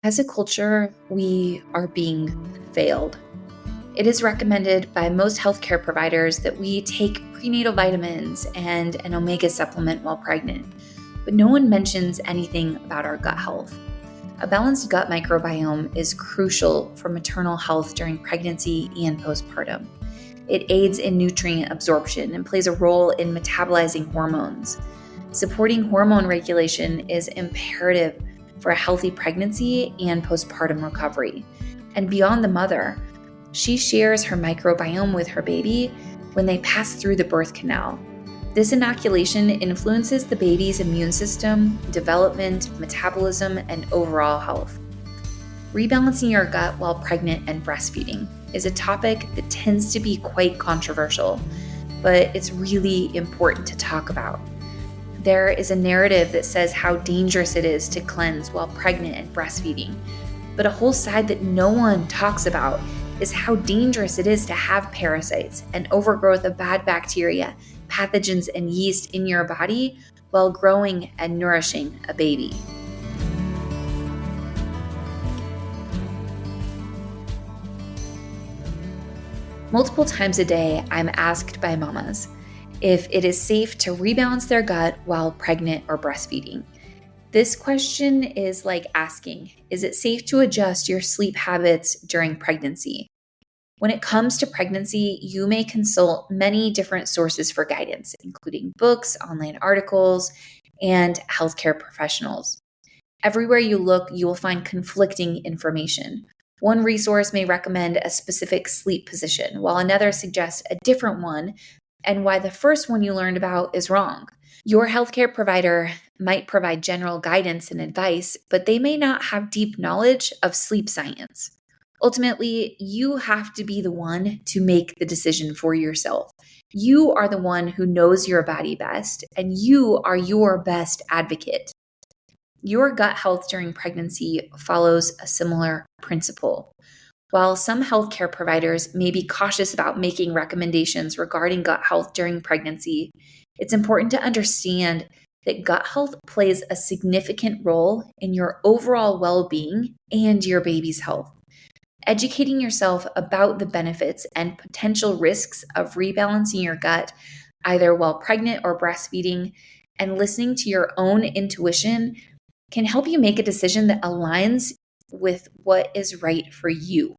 As a culture, we are being failed. It is recommended by most healthcare providers that we take prenatal vitamins and an omega supplement while pregnant, but no one mentions anything about our gut health. A balanced gut microbiome is crucial for maternal health during pregnancy and postpartum. It aids in nutrient absorption and plays a role in metabolizing hormones. Supporting hormone regulation is imperative for a healthy pregnancy and postpartum recovery. And beyond the mother, she shares her microbiome with her baby when they pass through the birth canal. This inoculation influences the baby's immune system, development, metabolism, and overall health. Rebalancing your gut while pregnant and breastfeeding is a topic that tends to be quite controversial, but it's really important to talk about. There is a narrative that says how dangerous it is to cleanse while pregnant and breastfeeding, but a whole side that no one talks about is how dangerous it is to have parasites and overgrowth of bad bacteria, pathogens, and yeast in your body while growing and nourishing a baby. Multiple times a day, I'm asked by mamas if it is safe to rebalance their gut while pregnant or breastfeeding. This question is like asking, is it safe to adjust your sleep habits during pregnancy? When it comes to pregnancy, you may consult many different sources for guidance, including books, online articles, and healthcare professionals. Everywhere you look, you will find conflicting information. One resource may recommend a specific sleep position, while another suggests a different one, and why the first one you learned about is wrong. Your healthcare provider might provide general guidance and advice, but they may not have deep knowledge of sleep science. Ultimately, you have to be the one to make the decision for yourself. You are the one who knows your body best, and you are your best advocate. Your gut health during pregnancy follows a similar principle. While some healthcare providers may be cautious about making recommendations regarding gut health during pregnancy, it's important to understand that gut health plays a significant role in your overall well-being and your baby's health. Educating yourself about the benefits and potential risks of rebalancing your gut, either while pregnant or breastfeeding, and listening to your own intuition can help you make a decision that aligns with what is right for you.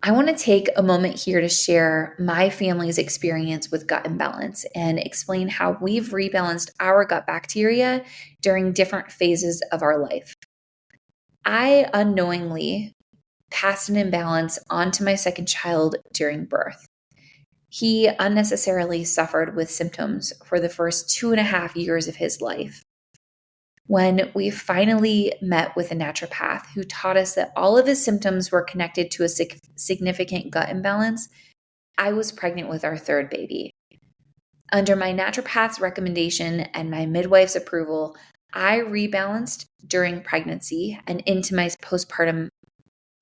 I want to take a moment here to share my family's experience with gut imbalance and explain how we've rebalanced our gut bacteria during different phases of our life. I unknowingly passed an imbalance onto my second child during birth. He unnecessarily suffered with symptoms for the first 2.5 years of his life. When we finally met with a naturopath who taught us that all of his symptoms were connected to a significant gut imbalance, I was pregnant with our third baby. Under my naturopath's recommendation and my midwife's approval, I rebalanced during pregnancy and into my postpartum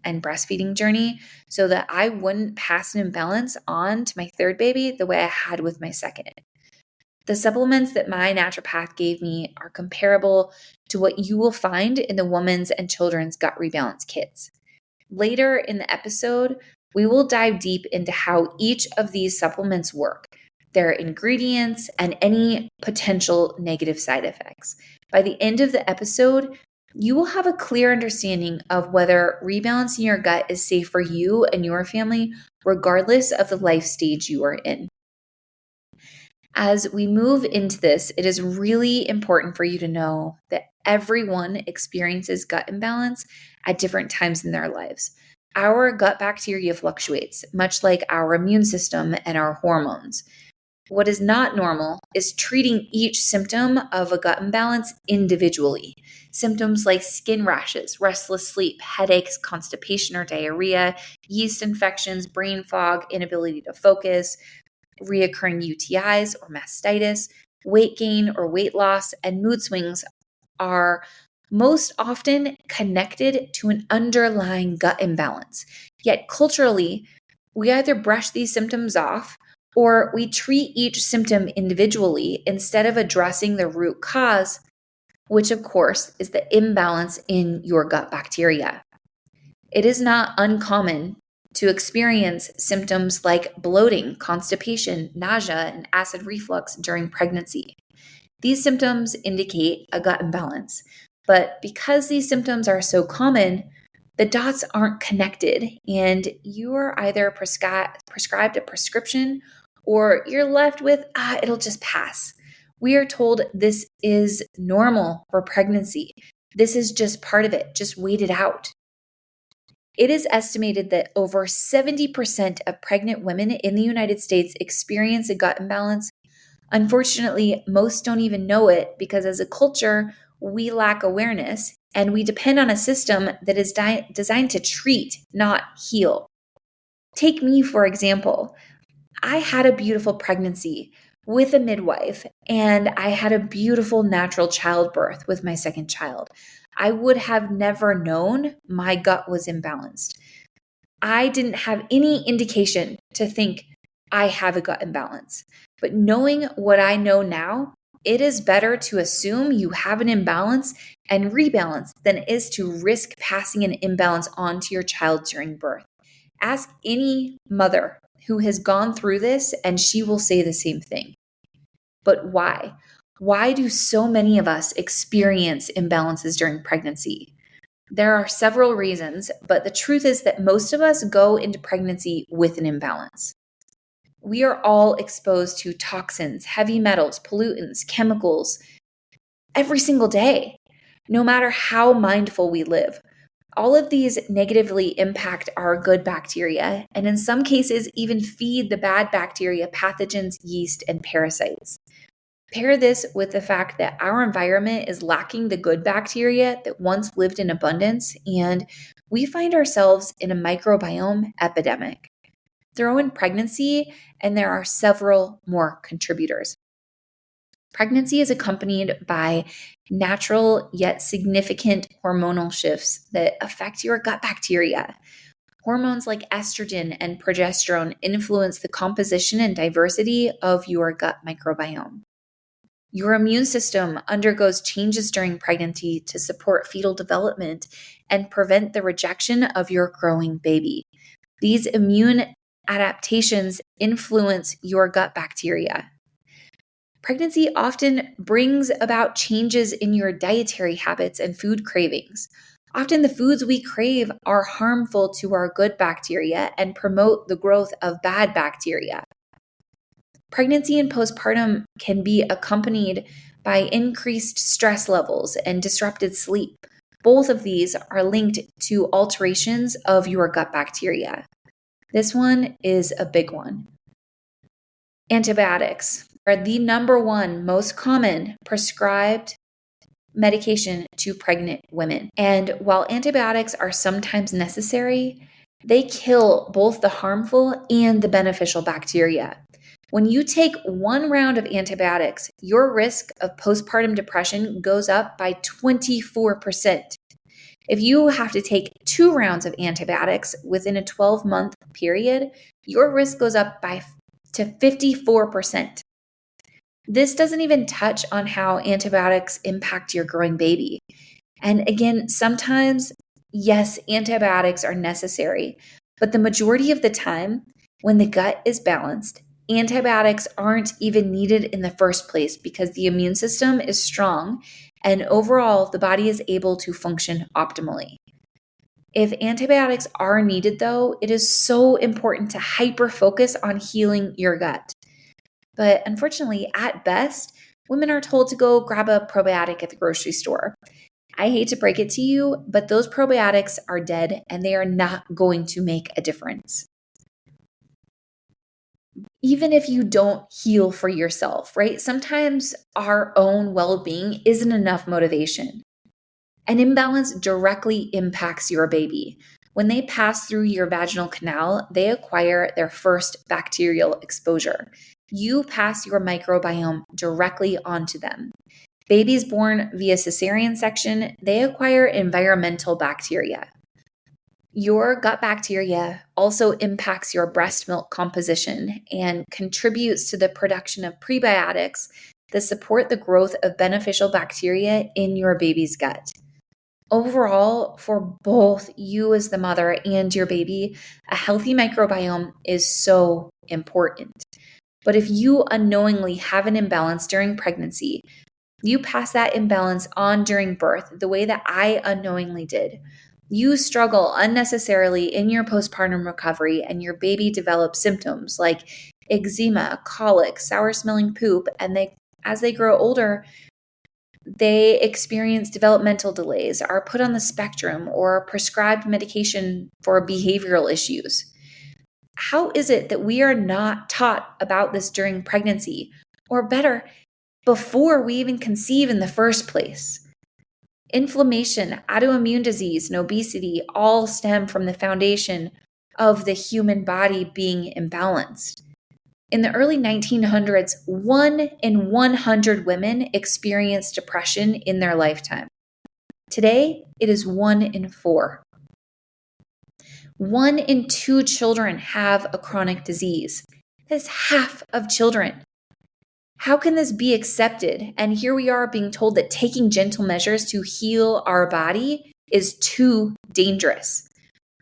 and breastfeeding journey so that I wouldn't pass an imbalance on to my third baby the way I had with my second. The supplements that my naturopath gave me are comparable to what you will find in the Women's and Children's Gut Rebalance Kits. Later in the episode, we will dive deep into how each of these supplements work, their ingredients, and any potential negative side effects. By the end of the episode, you will have a clear understanding of whether rebalancing your gut is safe for you and your family, regardless of the life stage you are in. As we move into this, it is really important for you to know that everyone experiences gut imbalance at different times in their lives. Our gut bacteria fluctuates, much like our immune system and our hormones. What is not normal is treating each symptom of a gut imbalance individually. Symptoms like skin rashes, restless sleep, headaches, constipation or diarrhea, yeast infections, brain fog, inability to focus, reoccurring UTIs or mastitis, weight gain or weight loss, and mood swings are most often connected to an underlying gut imbalance. Yet culturally, we either brush these symptoms off or we treat each symptom individually instead of addressing the root cause, which of course is the imbalance in your gut bacteria. It is not uncommon to experience symptoms like bloating, constipation, nausea, and acid reflux during pregnancy. These symptoms indicate a gut imbalance, but because these symptoms are so common, the dots aren't connected, and you are either prescribed a prescription or you're left with, it'll just pass. We are told this is normal for pregnancy. This is just part of it. Just wait it out. It is estimated that over 70% of pregnant women in the United States experience a gut imbalance. Unfortunately, most don't even know it because as a culture, we lack awareness and we depend on a system that is designed to treat, not heal. Take me, for example. I had a beautiful pregnancy with a midwife, and I had a beautiful natural childbirth with my second child. I would have never known my gut was imbalanced. I didn't have any indication to think I have a gut imbalance. But knowing what I know now, it is better to assume you have an imbalance and rebalance than it is to risk passing an imbalance on to your child during birth. Ask any mother who has gone through this, and she will say the same thing. But why? Why do so many of us experience imbalances during pregnancy? There are several reasons, but the truth is that most of us go into pregnancy with an imbalance. We are all exposed to toxins, heavy metals, pollutants, chemicals every single day, no matter how mindful we live. All of these negatively impact our good bacteria, and in some cases, even feed the bad bacteria, pathogens, yeast, and parasites. Pair this with the fact that our environment is lacking the good bacteria that once lived in abundance, and we find ourselves in a microbiome epidemic. Throw in pregnancy, and there are several more contributors. Pregnancy is accompanied by natural yet significant hormonal shifts that affect your gut bacteria. Hormones like estrogen and progesterone influence the composition and diversity of your gut microbiome. Your immune system undergoes changes during pregnancy to support fetal development and prevent the rejection of your growing baby. These immune adaptations influence your gut bacteria. Pregnancy often brings about changes in your dietary habits and food cravings. Often the foods we crave are harmful to our good bacteria and promote the growth of bad bacteria. Pregnancy and postpartum can be accompanied by increased stress levels and disrupted sleep. Both of these are linked to alterations of your gut bacteria. This one is a big one. Antibiotics are the number one most common prescribed medication to pregnant women. And while antibiotics are sometimes necessary, they kill both the harmful and the beneficial bacteria. When you take one round of antibiotics, your risk of postpartum depression goes up by 24%. If you have to take 2 rounds of antibiotics within a 12-month period, your risk goes up to 54%. This doesn't even touch on how antibiotics impact your growing baby. And again, sometimes, yes, antibiotics are necessary, but the majority of the time, when the gut is balanced, antibiotics aren't even needed in the first place because the immune system is strong and overall the body is able to function optimally. If antibiotics are needed, though, it is so important to hyper focus on healing your gut. But unfortunately, at best, women are told to go grab a probiotic at the grocery store. I hate to break it to you, but those probiotics are dead and they are not going to make a difference. Even if you don't heal for yourself, right? Sometimes our own well-being isn't enough motivation. An imbalance directly impacts your baby. When they pass through your vaginal canal, they acquire their first bacterial exposure. You pass your microbiome directly onto them. Babies born via cesarean section, they acquire environmental bacteria. Your gut bacteria also impacts your breast milk composition and contributes to the production of prebiotics that support the growth of beneficial bacteria in your baby's gut. Overall, for both you as the mother and your baby, a healthy microbiome is so important. But if you unknowingly have an imbalance during pregnancy, you pass that imbalance on during birth the way that I unknowingly did. You struggle unnecessarily in your postpartum recovery, and your baby develops symptoms like eczema, colic, sour smelling poop, and as they grow older, they experience developmental delays, are put on the spectrum, or prescribed medication for behavioral issues. How is it that we are not taught about this during pregnancy, or better, before we even conceive in the first place? Inflammation, autoimmune disease, and obesity all stem from the foundation of the human body being imbalanced. In the early 1900s, 1 in 100 women experienced depression in their lifetime. Today, it is 1 in 4. 1 in 2 children have a chronic disease. That's half of children. How can this be accepted? And here we are being told that taking gentle measures to heal our body is too dangerous.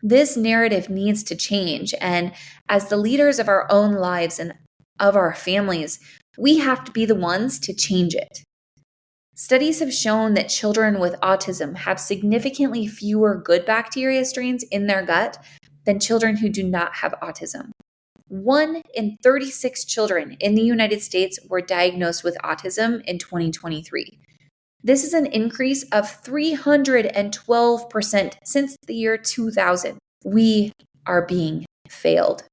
This narrative needs to change. And as the leaders of our own lives and of our families, we have to be the ones to change it. Studies have shown that children with autism have significantly fewer good bacteria strains in their gut than children who do not have autism. 1 in 36 children in the United States were diagnosed with autism in 2023. This is an increase of 312% since the year 2000. We are being failed.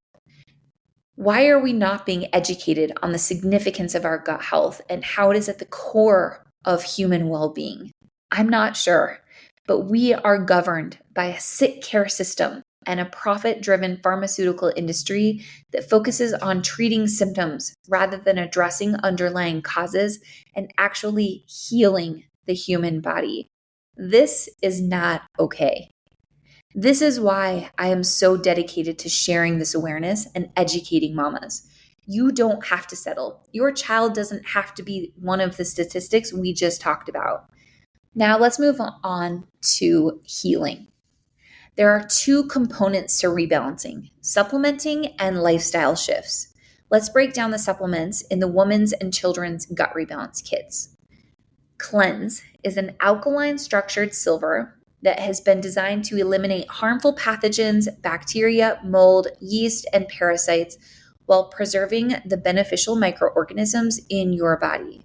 Why are we not being educated on the significance of our gut health and how it is at the core of human well-being? I'm not sure, but we are governed by a sick care system and a profit-driven pharmaceutical industry that focuses on treating symptoms rather than addressing underlying causes and actually healing the human body. This is not okay. This is why I am so dedicated to sharing this awareness and educating mamas. You don't have to settle. Your child doesn't have to be one of the statistics we just talked about. Now let's move on to healing. There are 2 components to rebalancing: supplementing and lifestyle shifts. Let's break down the supplements in the Women's and Children's Gut Rebalance Kits. Cleanse is an alkaline structured silver that has been designed to eliminate harmful pathogens, bacteria, mold, yeast, and parasites while preserving the beneficial microorganisms in your body.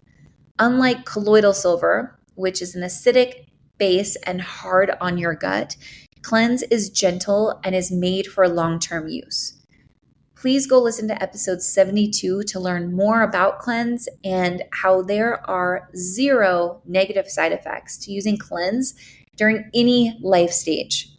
Unlike colloidal silver, which is an acidic base and hard on your gut, Cleanse is gentle and is made for long-term use. Please go listen to episode 72 to learn more about Cleanse and how there are 0 negative side effects to using Cleanse during any life stage.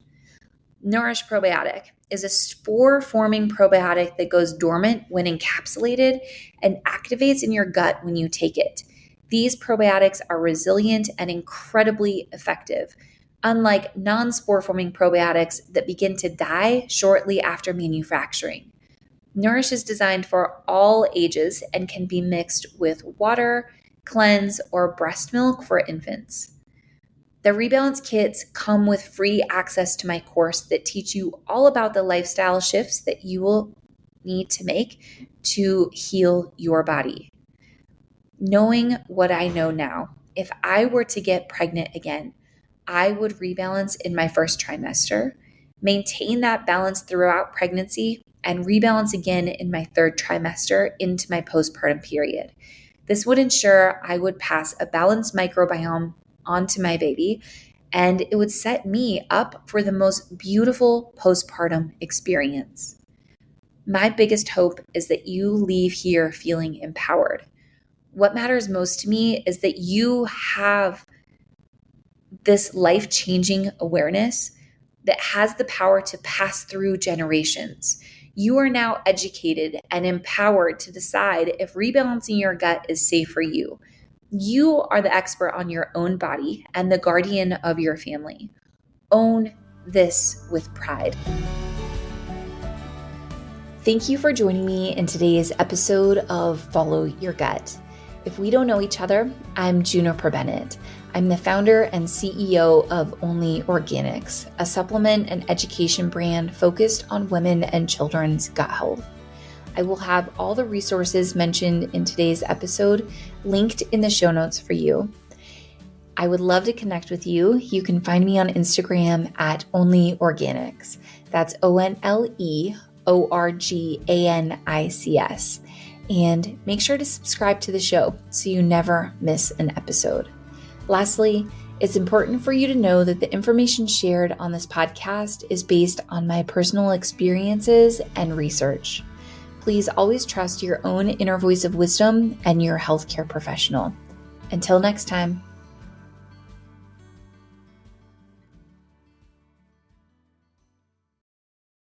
Nourish Probiotic is a spore-forming probiotic that goes dormant when encapsulated and activates in your gut when you take it. These probiotics are resilient and incredibly effective, unlike non-spore-forming probiotics that begin to die shortly after manufacturing. Nourish is designed for all ages and can be mixed with water, Cleanse, or breast milk for infants. The Rebalance kits come with free access to my course that teach you all about the lifestyle shifts that you will need to make to heal your body. Knowing what I know now, if I were to get pregnant again, I would rebalance in my first trimester, maintain that balance throughout pregnancy, and rebalance again in my 3rd trimester into my postpartum period. This would ensure I would pass a balanced microbiome onto my baby, and it would set me up for the most beautiful postpartum experience. My biggest hope is that you leave here feeling empowered. What matters most to me is that you have this life-changing awareness that has the power to pass through generations. You are now educated and empowered to decide if rebalancing your gut is safe for you. You are the expert on your own body and the guardian of your family. Own this with pride. Thank you for joining me in today's episode of Follow Your Gut. If we don't know each other, I'm Juniper Bennett. I'm the founder and CEO of Only Organics, a supplement and education brand focused on women and children's gut health. I will have all the resources mentioned in today's episode linked in the show notes for you. I would love to connect with you. You can find me on Instagram at Only Organics. That's ONLEORGANICS. And make sure to subscribe to the show so you never miss an episode. Lastly, it's important for you to know that the information shared on this podcast is based on my personal experiences and research. Please always trust your own inner voice of wisdom and your healthcare professional. Until next time.